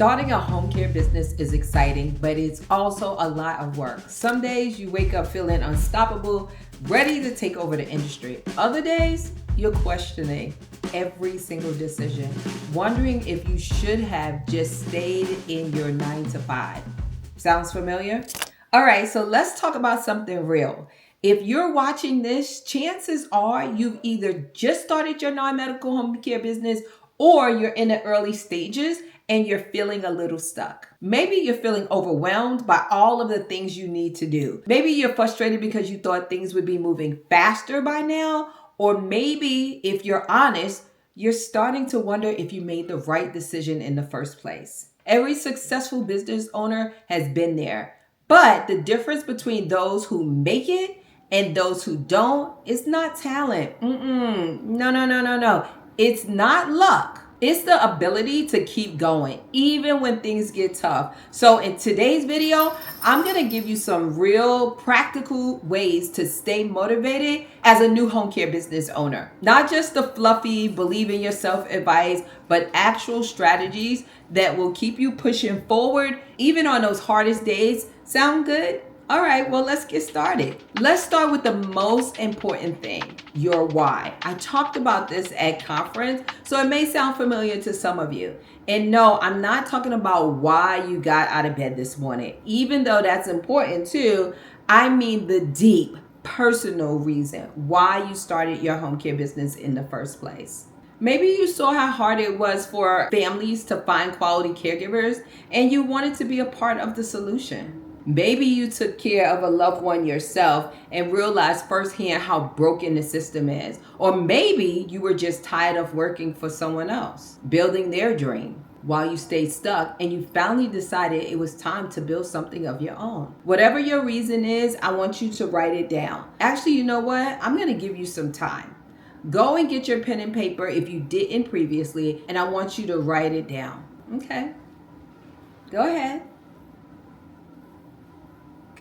Starting a home care business is exciting, but it's also a lot of work. Some days you wake up feeling unstoppable, ready to take over the industry. Other days, you're questioning every single decision, wondering if you should have just stayed in your 9 to 5. Sounds familiar? All right, so let's talk about something real. If you're watching this, chances are you've either just started your non-medical home care business or you're in the early stages and you're feeling a little stuck. Maybe you're feeling overwhelmed by all of the things you need to do. Maybe you're frustrated because you thought things would be moving faster by now, or maybe, if you're honest, you're starting to wonder if you made the right decision in the first place. Every successful business owner has been there, but the difference between those who make it and those who don't is not talent. No. It's not luck. It's the ability to keep going, even when things get tough. So in today's video, I'm gonna give you some real practical ways to stay motivated as a new home care business owner. Not just the fluffy, believe in yourself advice, but actual strategies that will keep you pushing forward, even on those hardest days. Sound good? All right, well, let's get started. Let's start with the most important thing, your why. I talked about this at conference, so it may sound familiar to some of you. And no, I'm not talking about why you got out of bed this morning, even though that's important too. I mean the deep, personal reason why you started your home care business in the first place. Maybe you saw how hard it was for families to find quality caregivers, and you wanted to be a part of the solution. Maybe you took care of a loved one yourself and realized firsthand how broken the system is. Or maybe you were just tired of working for someone else, building their dream while you stayed stuck, and you finally decided it was time to build something of your own. Whatever your reason is, I want you to write it down. Actually, you know what? I'm going to give you some time. Go and get your pen and paper if you didn't previously, and I want you to write it down. Okay? Go ahead.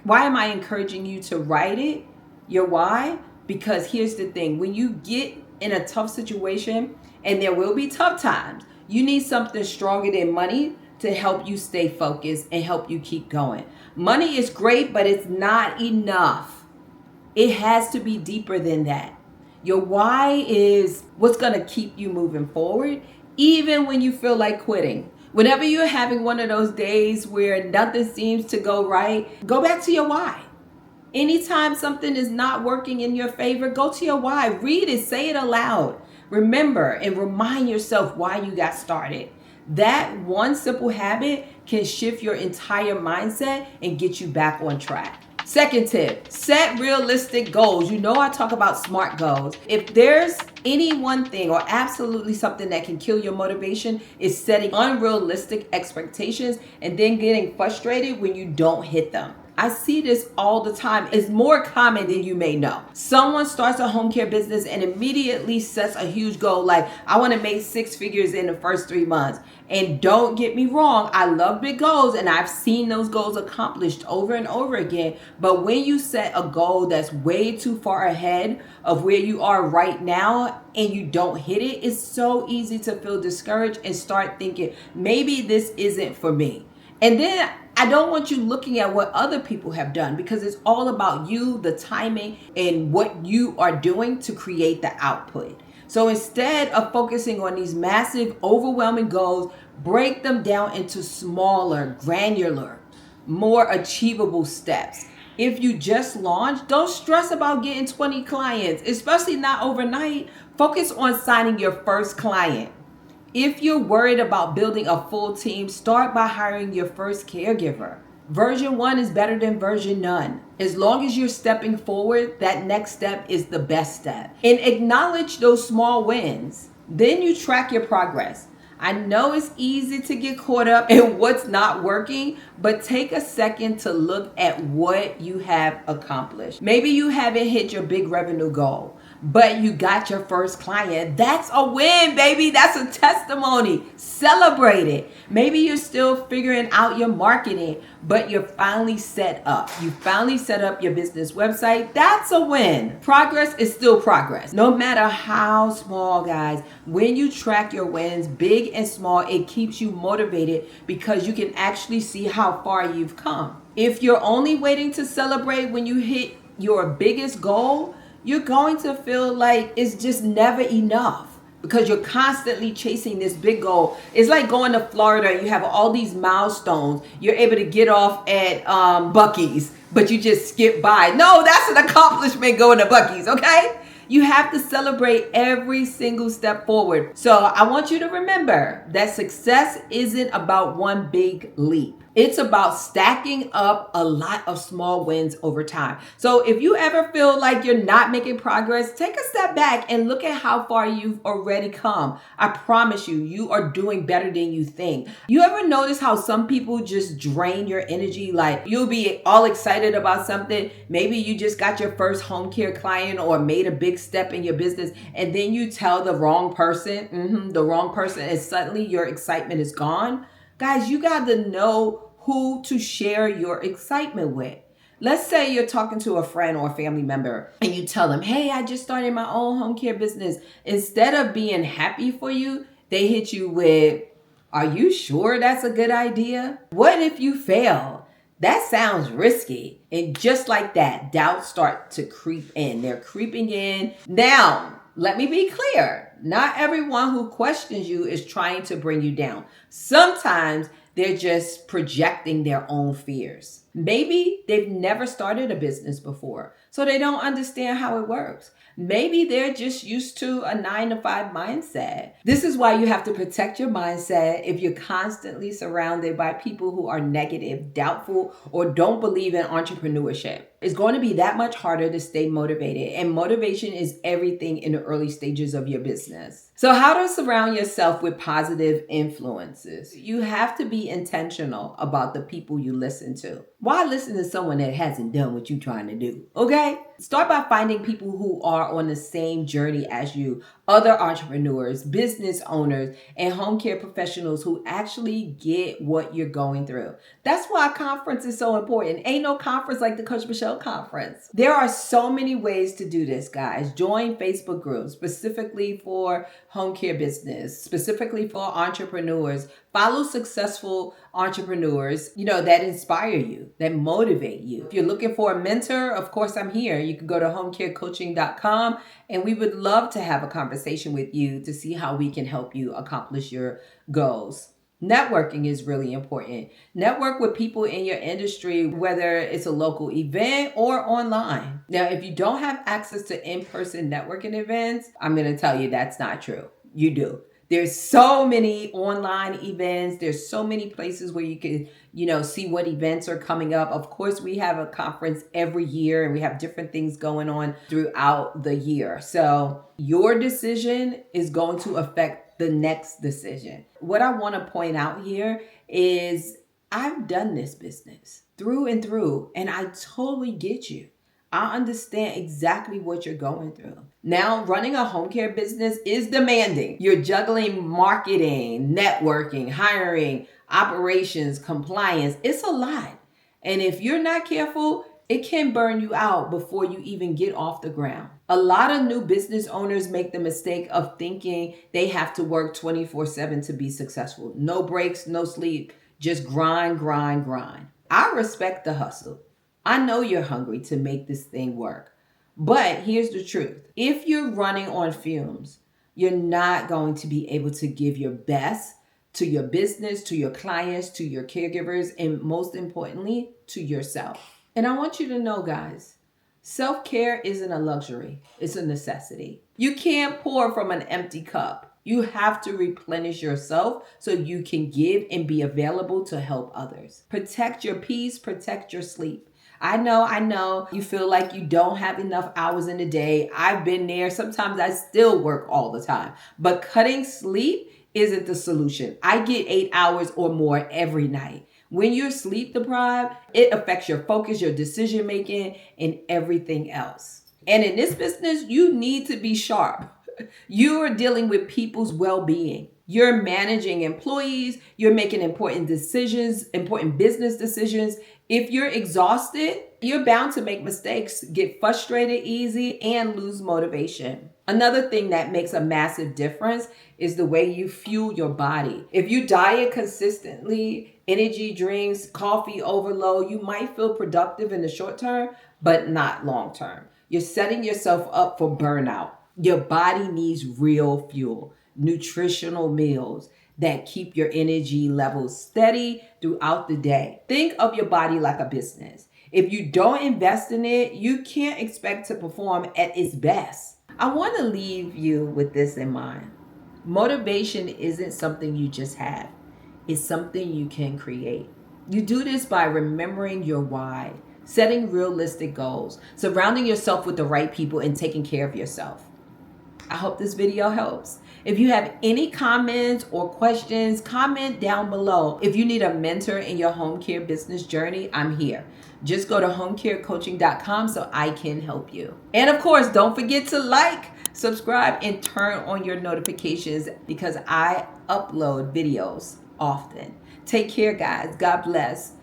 Why am I encouraging you to write it? Your why? Because here's the thing. When you get in a tough situation, and there will be tough times, you need something stronger than money to help you stay focused and help you keep going. Money is great, but it's not enough. It has to be deeper than that. Your why is what's going to keep you moving forward, even when you feel like quitting. Whenever you're having one of those days where nothing seems to go right, go back to your why. Anytime something is not working in your favor, go to your why. Read it, say it aloud. Remember and remind yourself why you got started. That one simple habit can shift your entire mindset and get you back on track. Second tip, set realistic goals. You know I talk about SMART goals. If there's any one thing or absolutely something that can kill your motivation, is setting unrealistic expectations and then getting frustrated when you don't hit them. I see this all the time. It's more common than you may know. Someone starts a home care business and immediately sets a huge goal like, I want to make 6 figures in the first 3 months. And don't get me wrong, I love big goals and I've seen those goals accomplished over and over again. But when you set a goal that's way too far ahead of where you are right now and you don't hit it, it's so easy to feel discouraged and start thinking, maybe this isn't for me. And then I don't want you looking at what other people have done, because it's all about you, the timing, and what you are doing to create the output. So instead of focusing on these massive, overwhelming goals, break them down into smaller, granular, more achievable steps. If you just launched, don't stress about getting 20 clients, especially not overnight. Focus on signing your first client. If you're worried about building a full team, start by hiring your first caregiver. Version 1 is better than version none. As long as you're stepping forward, that next step is the best step. And acknowledge those small wins. Then you track your progress. I know it's easy to get caught up in what's not working, but take a second to look at what you have accomplished. Maybe you haven't hit your big revenue goal, but you got your first client. That's a win, baby. That's a testimony. Celebrate it. Maybe you're still figuring out your marketing, but you're finally set up. You finally set up your business website. That's a win. Progress is still progress. No matter how small, guys, when you track your wins, big and small, it keeps you motivated because you can actually see how far you've come. If you're only waiting to celebrate when you hit your biggest goal, you're going to feel like it's just never enough because you're constantly chasing this big goal. It's like going to Florida and you have all these milestones. You're able to get off at Buc-ee's, but you just skip by. No, that's an accomplishment going to Buc-ee's, okay? You have to celebrate every single step forward. So I want you to remember that success isn't about one big leap. It's about stacking up a lot of small wins over time. So if you ever feel like you're not making progress, take a step back and look at how far you've already come. I promise you, you are doing better than you think. You ever notice how some people just drain your energy? Like you'll be all excited about something. Maybe you just got your first home care client or made a big step in your business, and then you tell the wrong person, and suddenly your excitement is gone. Guys, you got to know who to share your excitement with. Let's say you're talking to a friend or a family member and you tell them, hey, I just started my own home care business. Instead of being happy for you, they hit you with, are you sure that's a good idea? What if you fail? That sounds risky. And just like that, doubts start to creep in. They're creeping in. Now, let me be clear. Not everyone who questions you is trying to bring you down. Sometimes they're just projecting their own fears. Maybe they've never started a business before, so they don't understand how it works. Maybe they're just used to a 9-to-5 mindset. This is why you have to protect your mindset. If you're constantly surrounded by people who are negative, doubtful, or don't believe in entrepreneurship, it's going to be that much harder to stay motivated. And motivation is everything in the early stages of your business. So how to surround yourself with positive influences? You have to be intentional about the people you listen to. Why listen to someone that hasn't done what you're trying to do? Okay? Start by finding people who are on the same journey as you, other entrepreneurs, business owners, and home care professionals who actually get what you're going through. That's why a conference is so important. Ain't no conference like the Coach Michele conference. There are so many ways to do this, guys. Join Facebook groups specifically for home care business, specifically for entrepreneurs. Follow successful entrepreneurs, that inspire you, that motivate you. If you're looking for a mentor, of course, I'm here. You can go to homecarecoaching.com and we would love to have a conversation with you to see how we can help you accomplish your goals. Networking is really important. Network with people in your industry, whether it's a local event or online. Now, if you don't have access to in-person networking events, I'm going to tell you that's not true. You do. There's so many online events. There's so many places where you can, see what events are coming up. Of course, we have a conference every year and we have different things going on throughout the year. So your decision is going to affect the next decision. What I want to point out here is I've done this business through and through, and I totally get you. I understand exactly what you're going through. Now, running a home care business is demanding. You're juggling marketing, networking, hiring, operations, compliance. It's a lot. And if you're not careful, it can burn you out before you even get off the ground. A lot of new business owners make the mistake of thinking they have to work 24/7 to be successful. No breaks, no sleep, just grind, grind, grind. I respect the hustle. I know you're hungry to make this thing work. But here's the truth. If you're running on fumes, you're not going to be able to give your best to your business, to your clients, to your caregivers, and most importantly, to yourself. And I want you to know, guys, self-care isn't a luxury. It's a necessity. You can't pour from an empty cup. You have to replenish yourself so you can give and be available to help others. Protect your peace, protect your sleep. I know you feel like you don't have enough hours in the day. I've been there. Sometimes I still work all the time. But cutting sleep isn't the solution. I get 8 hours or more every night. When you're sleep deprived, it affects your focus, your decision making, and everything else. And in this business, you need to be sharp. You are dealing with people's well being. You're managing employees. You're making important decisions, important business decisions. If you're exhausted, you're bound to make mistakes, get frustrated easy, and lose motivation. Another thing that makes a massive difference is the way you fuel your body. If you diet consistently, energy drinks, coffee overload, you might feel productive in the short term, but not long term. You're setting yourself up for burnout. Your body needs real fuel, nutritional meals that keep your energy levels steady throughout the day. Think of your body like a business. If you don't invest in it, you can't expect to perform at its best. I want to leave you with this in mind. Motivation isn't something you just have, it's something you can create. You do this by remembering your why, setting realistic goals, surrounding yourself with the right people, and taking care of yourself. I hope this video helps. If you have any comments or questions, comment down below. If you need a mentor in your home care business journey, I'm here. Just go to homecarecoaching.com so I can help you. And of course, don't forget to like, subscribe, and turn on your notifications because I upload videos often. Take care, guys. God bless.